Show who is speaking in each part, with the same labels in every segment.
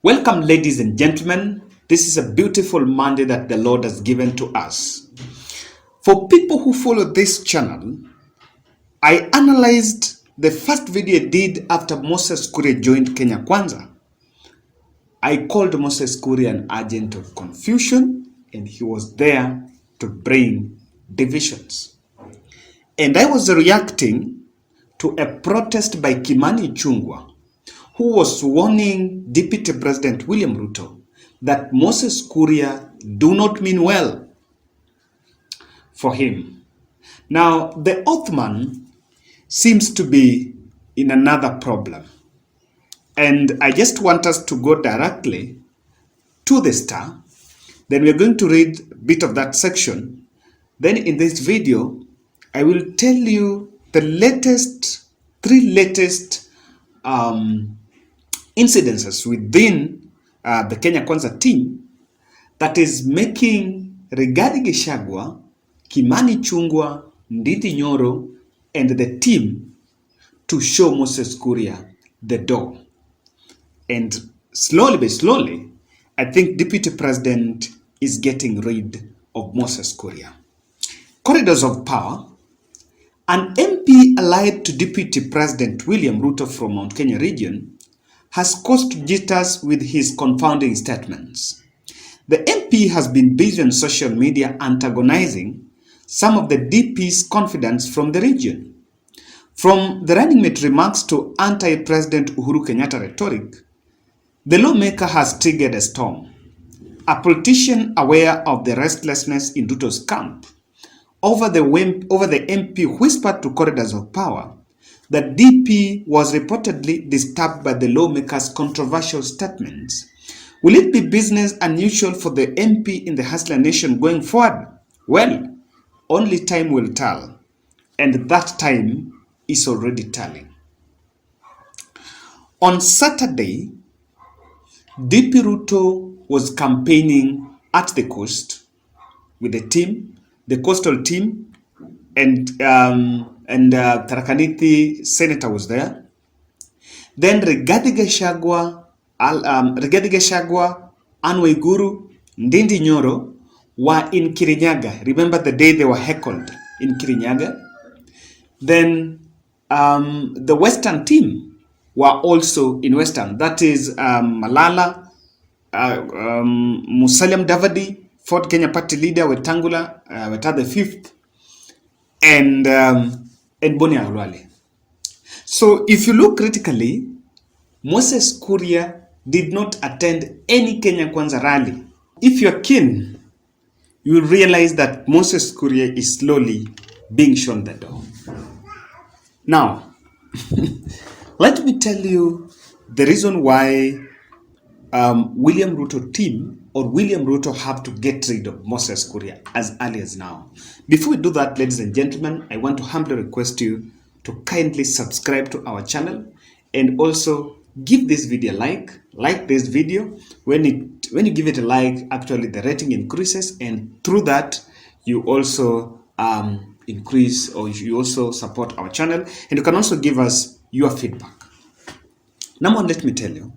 Speaker 1: Welcome, ladies and gentlemen. This is a beautiful Monday that the Lord has given to us. For people who follow this channel, I analyzed the first video I did after Moses Kuria joined Kenya Kwanza. I called Moses Kuria an agent of confusion, and he was there to bring divisions. And I was reacting to a protest by Kimani Ichung'wah, who was warning Deputy President William Ruto that Moses Kuria do not mean well for him. Now, the Othman seems to be in another problem. And I just want us to go directly to the Star. Then we're going to read a bit of that section. Then in this video, I will tell you the three latest incidences within the Kenya Kwanza team that is making Rigathi Gachagua, Kimani Ichung'wah, Ndindi Nyoro, and the team to show Moses Kuria the door. And slowly by slowly, I think Deputy President is getting rid of Moses Kuria. Corridors of power. An MP allied to Deputy President William Ruto from Mount Kenya region has caused jitters with his confounding statements. The MP has been busy on social media antagonizing some of the DP's confidants from the region. From the running mate remarks to anti-President Uhuru Kenyatta rhetoric, the lawmaker has triggered a storm. A politician aware of the restlessness in Ruto's camp over the MP whispered to corridors of power that DP was reportedly disturbed by the lawmaker's controversial statements. Will it be business unusual for the MP in the Hustler Nation going forward? Well, only time will tell, and that time is already telling. On Saturday, DP Ruto was campaigning at the coast with the team, the coastal team, and Tharaka Nithi senator was there. Then Rigathi Gachagua, Anne Waiguru, Ndindi Nyoro were in Kirinyaga. Remember the day they were heckled in Kirinyaga? Then the Western team were also in Western. That is Malala, Musalia Mudavadi, Ford Kenya Party leader Wetangula, Weta the fifth, and Boni Awale. So if you look critically, Moses Kuria did not attend any Kenya Kwanza rally. If you're keen, you will realize that Moses Kuria is slowly being shown the door. Now, let me tell you the reason why William Ruto team or William Ruto have to get rid of Moses Kuria as early as now. Before we do that, ladies and gentlemen, I want to humbly request you to kindly subscribe to our channel and also give this video a like this video. When you give it a like, actually the rating increases, and through that you also increase, or you also support our channel, and you can also give us your feedback. Number one, let me tell you,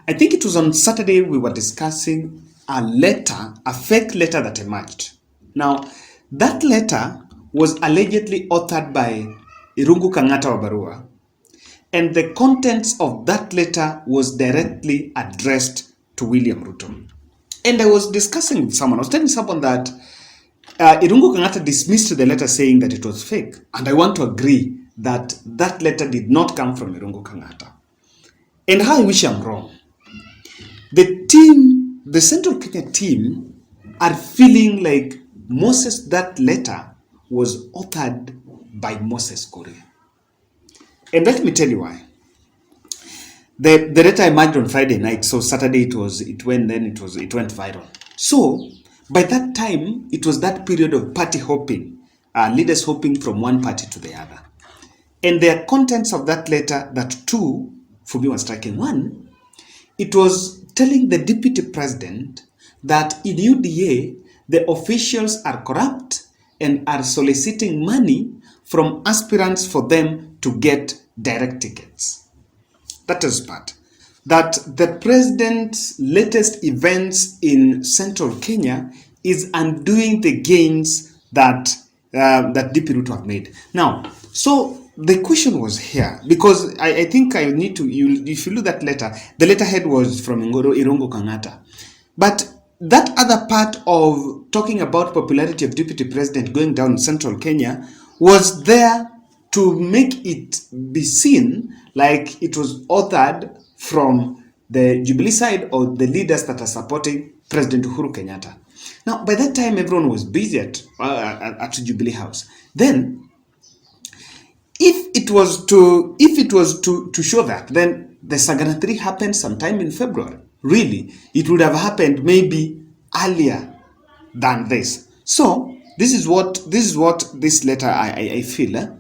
Speaker 1: I think it was on Saturday we were discussing a fake letter that emerged. Now, that letter was allegedly authored by Irungu Kang'ata Wabarua, and the contents of that letter was directly addressed to William Ruto. And I was discussing with someone, I was telling someone that Irungu Kang'ata dismissed the letter saying that it was fake, and I want to agree that that letter did not come from Irungu Kang'ata. And how I wish I'm wrong. The team, the Central Kenya team, are feeling like that letter was authored by Moses Kuria. And let me tell you why. The letter emerged on Friday night, so Saturday it went viral. So by that time, it was that period of party hopping, leaders hopping from one party to the other. And the contents of that letter, that two, for me was striking. One, it was telling the deputy president that in UDA, the officials are corrupt and are soliciting money from aspirants for them to get direct tickets. That is part. that the president's latest events in central Kenya is undoing the gains that that DP Ruto have made. Now, so the question was here, because I think I need to, if you look at that letter, the letterhead was from Irongo Kangata. But that other part of talking about popularity of deputy president going down in central Kenya was there to make it be seen like it was authored from the Jubilee side or the leaders that are supporting President Uhuru Kenyatta. Now, by that time, everyone was busy at Jubilee House. Then, if it was to show that, then the Sagana 3 happened sometime in February. Really, it would have happened maybe earlier than this. So this is what this letter I feel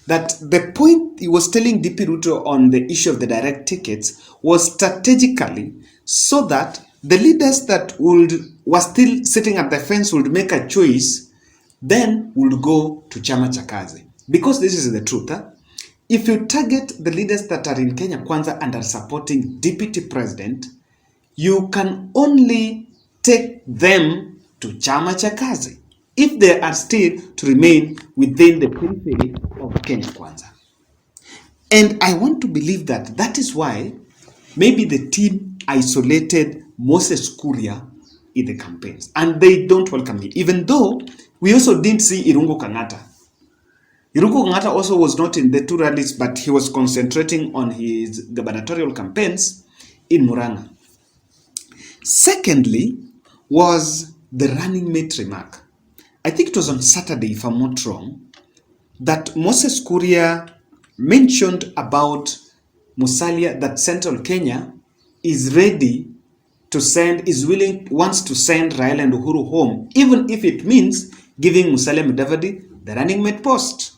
Speaker 1: that the point he was telling DP Ruto on the issue of the direct tickets was strategically so that the leaders that were still sitting at the fence would make a choice, then would go to Chama cha Kazi. Because this is the truth. If you target the leaders that are in Kenya Kwanza and are supporting deputy president, you can only take them to Chama cha Kazi if they are still to remain within the periphery of Kenya Kwanza. And I want to believe that that is why maybe the team isolated Moses Kuria in the campaigns, and they don't welcome him, even though we also didn't see Irungu Kangata. Irungu Kangata also was not in the two rallies, but he was concentrating on his gubernatorial campaigns in Murang'a. Secondly, was the running mate remark. I think it was on Saturday, if I'm not wrong, that Moses Kuria mentioned about Musalia, that Central Kenya is ready to send, wants to send Raila and Uhuru home, even if it means giving Musalia Mudavadi the running mate post.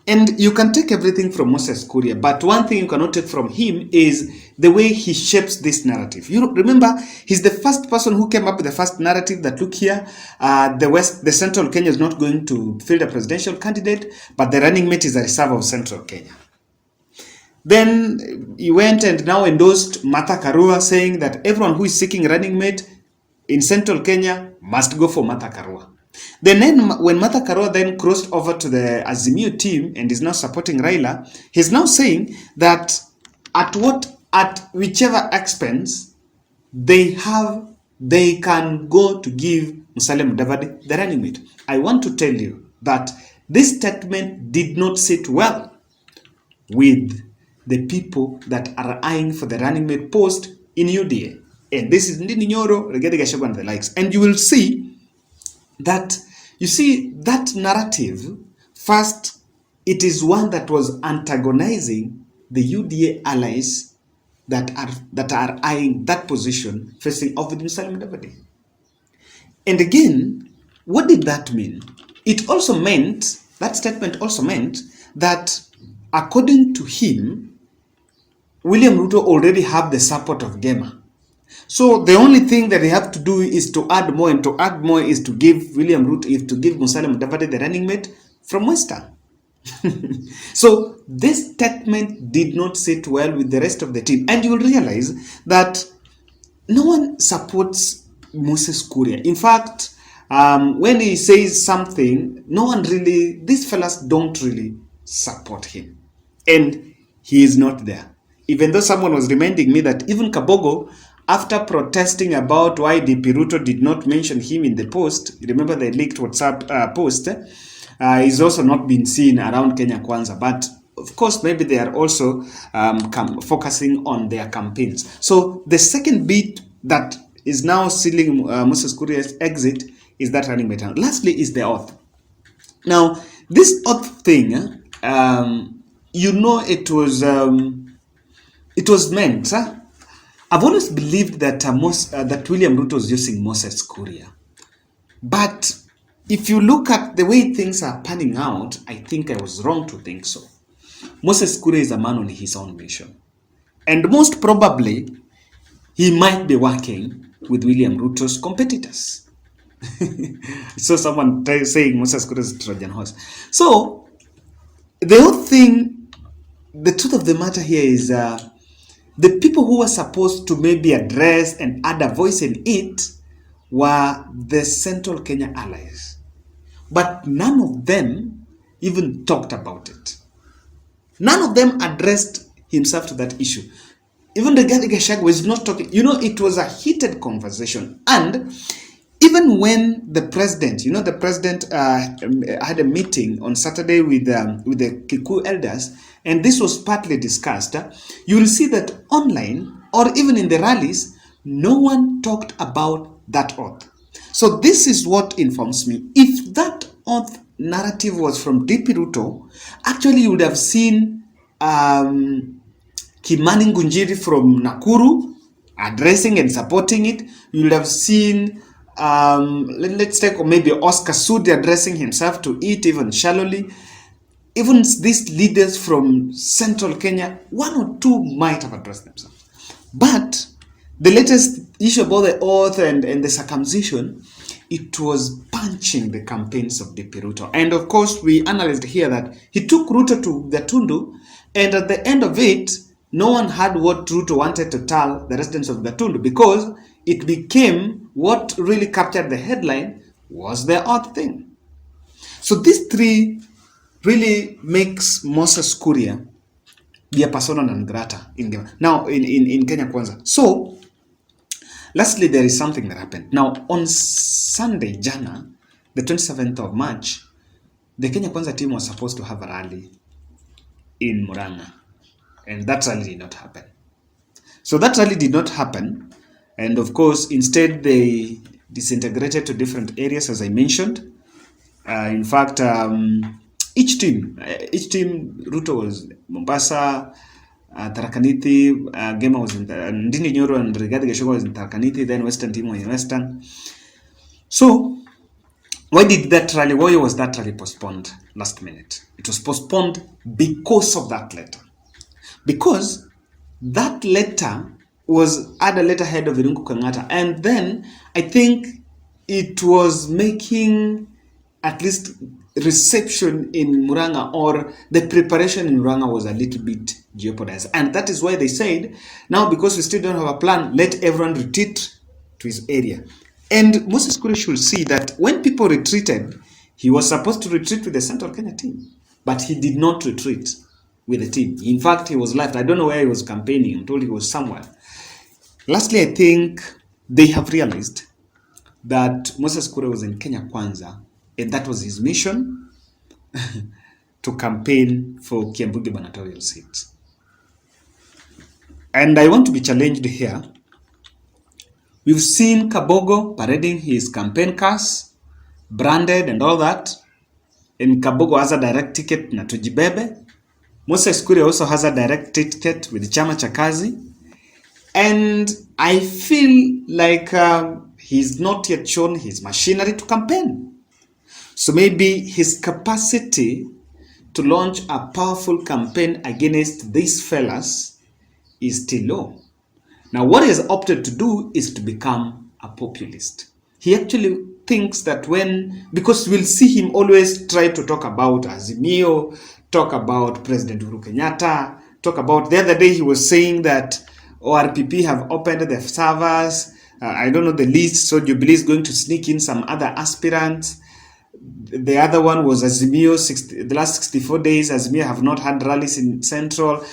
Speaker 1: And you can take everything from Moses Kuria, but one thing you cannot take from him is the way he shapes this narrative. You remember, he's the first person who came up with the first narrative that, look here, the Central Kenya is not going to field a presidential candidate, but the running mate is a reserve of Central Kenya. Then he went and now endorsed Martha Karua, saying that everyone who is seeking running mate in Central Kenya must go for Martha Karua. Then when Martha Karua then crossed over to the Azimio team and is now supporting Raila, he's now saying that at whichever expense they can go to give Musalia Mudavadi the running mate. I want to tell you that this statement did not sit well with the people that are eyeing for the running mate post in UDA. And this is Ndindi, Nyoro, Gachagua and the likes. And you will see that, you see, that narrative, first, it is one that was antagonizing the UDA allies that are eyeing that position facing off with Musalia Mudavadi. And again, what did that mean? It also meant, that statement also meant that according to him, William Ruto already have the support of Gema. So the only thing that they have to do is to add more, and to add more is to give William Ruto, is to give Musalia Mudavadi the running mate from Western. So this statement did not sit well with the rest of the team. And you will realize that no one supports Moses Kuria. In fact, when he says something, no one really, these fellas don't really support him. And he is not there. Even though someone was reminding me that even Kabogo, after protesting about why DP Ruto did not mention him in the post, remember the leaked WhatsApp post, is also not been seen around Kenya Kwanza. But of course, maybe they are also focusing on their campaigns. So the second bit that is now sealing Moses Kuria's exit is that running mate. Lastly is the oath. Now, this oath thing, you know, it was meant. I've always believed that that William Ruto was using Moses Kuria. But if you look at the way things are panning out, I think I was wrong to think so. Moses Kuria is a man on his own mission. And most probably, he might be working with William Ruto's competitors. So someone saying Moses Kuria is a Trojan horse. So, the whole thing, the truth of the matter here is, the people who were supposed to maybe address and add a voice in it were the Central Kenya allies. But none of them even talked about it. None of them addressed himself to that issue. Even the Gachagua was not talking. It was a heated conversation. And even when the president, had a meeting on Saturday with the Kikuyu elders, and this was partly discussed, you will see that online or even in the rallies, no one talked about that oath. So this is what informs me. If that oath narrative was from DP Ruto, actually you would have seen Kimani Ngunjiri from Nakuru addressing and supporting it. You would have seen let's take maybe Oscar Sudi addressing himself to it even shallowly. Even these leaders from Central Kenya, one or two might have addressed themselves. But the latest issue about the oath and the circumcision, it was punching the campaigns of DP Ruto. And of course, we analyzed here that he took Ruto to Gatundu, and at the end of it, no one had what Ruto wanted to tell the residents of Gatundu, because it became what really captured the headline was the oath thing. So these three really makes Moses Kuria be a persona non grata in Kenya Kwanza. So, lastly, there is something that happened. Now, on Sunday, Jana, the 27th of March, the Kenya Kwanza team was supposed to have a rally in Murang'a, and that rally did not happen. So that rally did not happen, and of course, instead they disintegrated to different areas, as I mentioned. In fact, each team, Ruto was Mombasa, Tharaka Nithi, Gema was in Ndindi, Nyoro and Gachagua was in Tharaka Nithi, then Western team was in Western. So, why was that rally postponed last minute? It was postponed because of that letter. Because that letter was at a letterhead of Irungu Kangata, and then I think it was making at least reception in Murang'a, or the preparation in Murang'a, was a little bit jeopardized. And that is why they said, now because we still don't have a plan, let everyone retreat to his area. And Moses Kuria should see that when people retreated, he was supposed to retreat with the Central Kenya team, but he did not retreat with the team. In fact, he was left. I don't know where he was campaigning. I'm told he was somewhere. Lastly, I think they have realized that Moses Kuria was in Kenya Kwanza, and that was his mission to campaign for Kiambu gubernatorial seat. And I want to be challenged here. We've seen Kabogo parading his campaign cars, branded and all that. And Kabogo has a direct ticket na Tujibebe. Moses Kuria also has a direct ticket with Chama cha Kazi. And I feel like he's not yet shown his machinery to campaign. So maybe his capacity to launch a powerful campaign against these fellas is still low. Now, what he has opted to do is to become a populist. He actually thinks that because we'll see him always try to talk about Azimio, talk about President Uhuru Kenyatta, talk about, the other day he was saying that ORPP have opened their servers. I don't know the list, so Jubilee is going to sneak in some other aspirants. The other one was Azimio. The last 64 days, Azimio have not had rallies in Central.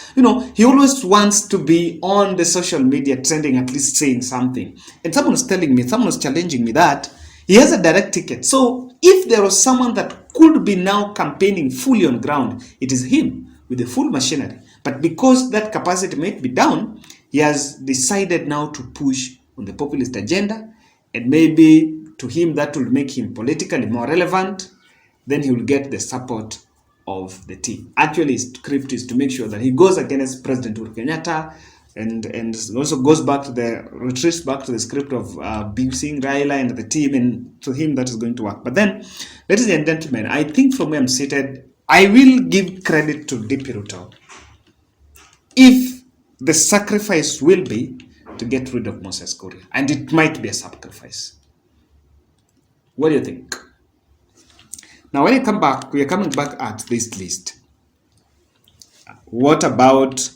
Speaker 1: He always wants to be on the social media trending, at least saying something. And someone was challenging me that he has a direct ticket. So if there was someone that could be now campaigning fully on ground, it is him with the full machinery. But because that capacity might be down, he has decided now to push on the populist agenda, and maybe to him that will make him politically more relevant. Then he will get the support of the team. Actually, his script is to make sure that he goes against President Uhuru Kenyatta, and also retreats back to the script of abusing Raila and the team, and to him that is going to work. But then, ladies and gentlemen, I think from where I'm seated, I will give credit to DP Ruto if the sacrifice will be to get rid of Moses Kuria, and it might be a sacrifice. What do you think? Now, when you come back, we are coming back at this list. What about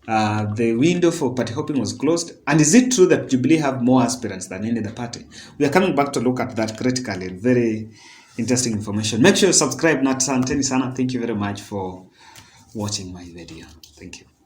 Speaker 1: the window for party hopping was closed? And is it true that Jubilee have more aspirants than any other party? We are coming back to look at that critically. Very interesting information. Make sure you subscribe. Asanteni sana. Thank you very much for watching my video. Thank you.